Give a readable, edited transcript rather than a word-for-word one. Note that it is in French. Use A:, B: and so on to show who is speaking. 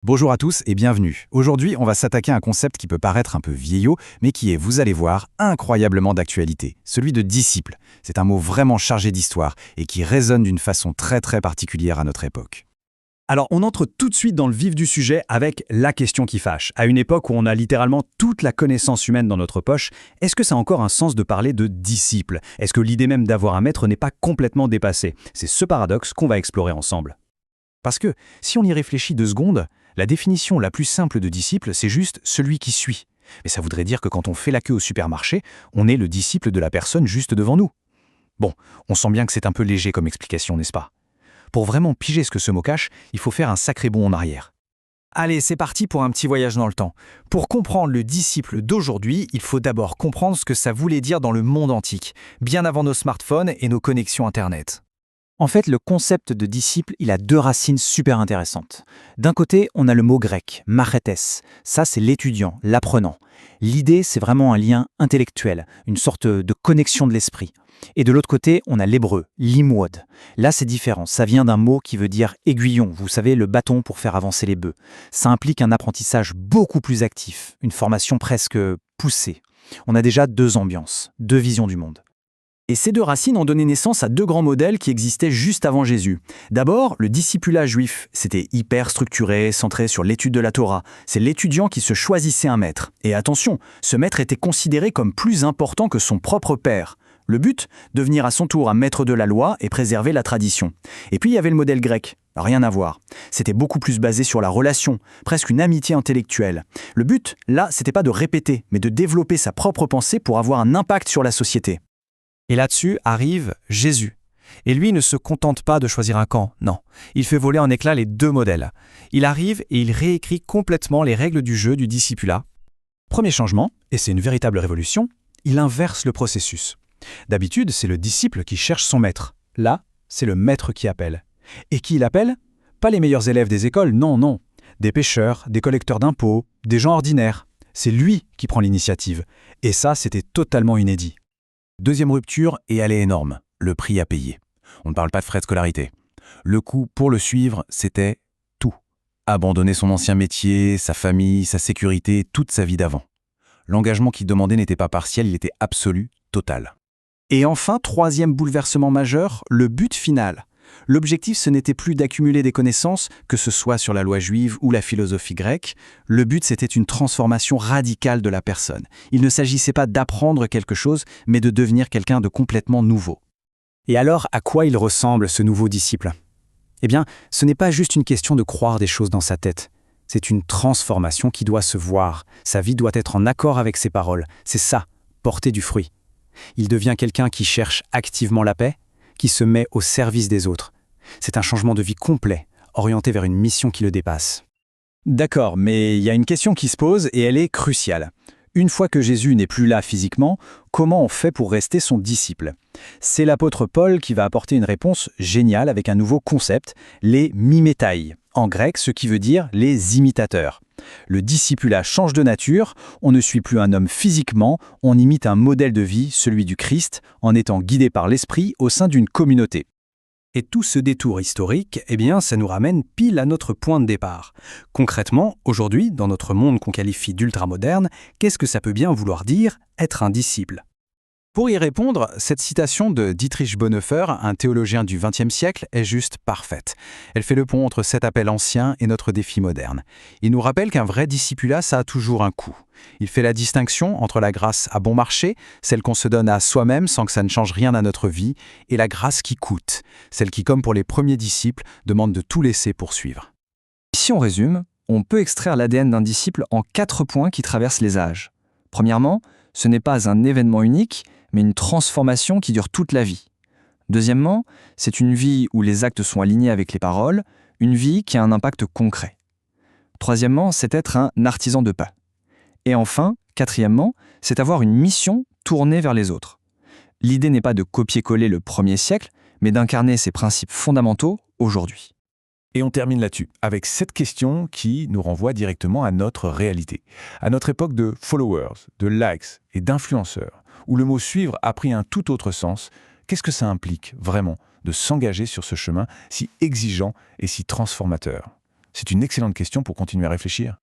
A: Bonjour à tous et bienvenue. Aujourd'hui, on va s'attaquer à un concept qui peut paraître un peu vieillot, mais qui est, vous allez voir, incroyablement d'actualité, celui de disciple. C'est un mot vraiment chargé d'histoire et qui résonne d'une façon très particulière à notre époque. Alors, on entre tout de suite dans le vif du sujet avec la question qui fâche. À une époque où on a littéralement toute la connaissance humaine dans notre poche, est-ce que ça a encore un sens de parler de disciple? Est-ce que l'idée même d'avoir un maître n'est pas complètement dépassée? C'est ce paradoxe qu'on va explorer ensemble. Parce que, si on y réfléchit 2 secondes, la définition la plus simple de disciple, c'est juste celui qui suit. Mais ça voudrait dire que quand on fait la queue au supermarché, on est le disciple de la personne juste devant nous. Bon, on sent bien que c'est un peu léger comme explication, n'est-ce pas? Pour vraiment piger ce que ce mot cache, il faut faire un sacré bond en arrière. Allez, c'est parti pour un petit voyage dans le temps. Pour comprendre le disciple d'aujourd'hui, il faut d'abord comprendre ce que ça voulait dire dans le monde antique, bien avant nos smartphones et nos connexions Internet. En fait, le concept de disciple, il a 2 racines super intéressantes. D'un côté, on a le mot grec, machetes. Ça, c'est l'étudiant, l'apprenant. L'idée, c'est vraiment un lien intellectuel, une sorte de connexion de l'esprit. Et de l'autre côté, on a l'hébreu, limwod. Là, c'est différent. Ça vient d'un mot qui veut dire aiguillon, vous savez, le bâton pour faire avancer les bœufs. Ça implique un apprentissage beaucoup plus actif, une formation presque poussée. On a déjà 2 ambiances, 2 visions du monde. Et ces 2 racines ont donné naissance à 2 grands modèles qui existaient juste avant Jésus. D'abord, le discipulat juif. C'était hyper structuré, centré sur l'étude de la Torah. C'est l'étudiant qui se choisissait un maître. Et attention, ce maître était considéré comme plus important que son propre père. Le but, devenir à son tour un maître de la loi et préserver la tradition. Et puis il y avait le modèle grec. Rien à voir. C'était beaucoup plus basé sur la relation, presque une amitié intellectuelle. Le but, là, c'était pas de répéter, mais de développer sa propre pensée pour avoir un impact sur la société. Et là-dessus arrive Jésus. Et lui ne se contente pas de choisir un camp, non. Il fait voler en éclats les 2 modèles. Il arrive et il réécrit complètement les règles du jeu du discipulat. Premier changement, et c'est une véritable révolution, il inverse le processus. D'habitude, c'est le disciple qui cherche son maître. Là, c'est le maître qui appelle. Et qui il appelle? Pas les meilleurs élèves des écoles, non. Des pêcheurs, des collecteurs d'impôts, des gens ordinaires. C'est lui qui prend l'initiative. Et ça, c'était totalement inédit. Deuxième rupture, et elle est énorme, le prix à payer. On ne parle pas de frais de scolarité. Le coût pour le suivre, c'était tout. Abandonner son ancien métier, sa famille, sa sécurité, toute sa vie d'avant. L'engagement qu'il demandait n'était pas partiel, il était absolu, total. Et enfin, 3e bouleversement majeur, le but final. L'objectif, ce n'était plus d'accumuler des connaissances, que ce soit sur la loi juive ou la philosophie grecque. Le but, c'était une transformation radicale de la personne. Il ne s'agissait pas d'apprendre quelque chose, mais de devenir quelqu'un de complètement nouveau. Et alors, à quoi il ressemble, ce nouveau disciple? Eh bien, ce n'est pas juste une question de croire des choses dans sa tête. C'est une transformation qui doit se voir. Sa vie doit être en accord avec ses paroles. C'est ça, porter du fruit. Il devient quelqu'un qui cherche activement la paix, qui se met au service des autres. C'est un changement de vie complet, orienté vers une mission qui le dépasse. D'accord, mais il y a une question qui se pose et elle est cruciale. Une fois que Jésus n'est plus là physiquement, comment on fait pour rester son disciple? C'est l'apôtre Paul qui va apporter une réponse géniale avec un nouveau concept, les mimétai, en grec, ce qui veut dire les imitateurs. Le discipulat change de nature, on ne suit plus un homme physiquement, on imite un modèle de vie, celui du Christ, en étant guidé par l'esprit au sein d'une communauté. Et tout ce détour historique, eh bien, ça nous ramène pile à notre point de départ. Concrètement, aujourd'hui, dans notre monde qu'on qualifie d'ultramoderne, qu'est-ce que ça peut bien vouloir dire être un disciple? Pour y répondre, cette citation de Dietrich Bonhoeffer, un théologien du XXe siècle, est juste parfaite. Elle fait le pont entre cet appel ancien et notre défi moderne. Il nous rappelle qu'un vrai discipulat, ça a toujours un coût. Il fait la distinction entre la grâce à bon marché, celle qu'on se donne à soi-même sans que ça ne change rien à notre vie, et la grâce qui coûte, celle qui, comme pour les premiers disciples, demande de tout laisser pour suivre. Si on résume, on peut extraire l'ADN d'un disciple en 4 points qui traversent les âges. Premièrement, ce n'est pas un événement unique, mais une transformation qui dure toute la vie. Deuxièmement, c'est une vie où les actes sont alignés avec les paroles, une vie qui a un impact concret. Troisièmement, c'est être un artisan de paix. Et enfin, quatrièmement, c'est avoir une mission tournée vers les autres. L'idée n'est pas de copier-coller le 1er siècle, mais d'incarner ces principes fondamentaux aujourd'hui.
B: Et on termine là-dessus, avec cette question qui nous renvoie directement à notre réalité, à notre époque de followers, de likes et d'influenceurs, où le mot suivre a pris un tout autre sens. Qu'est-ce que ça implique vraiment de s'engager sur ce chemin si exigeant et si transformateur? C'est une excellente question pour continuer à réfléchir.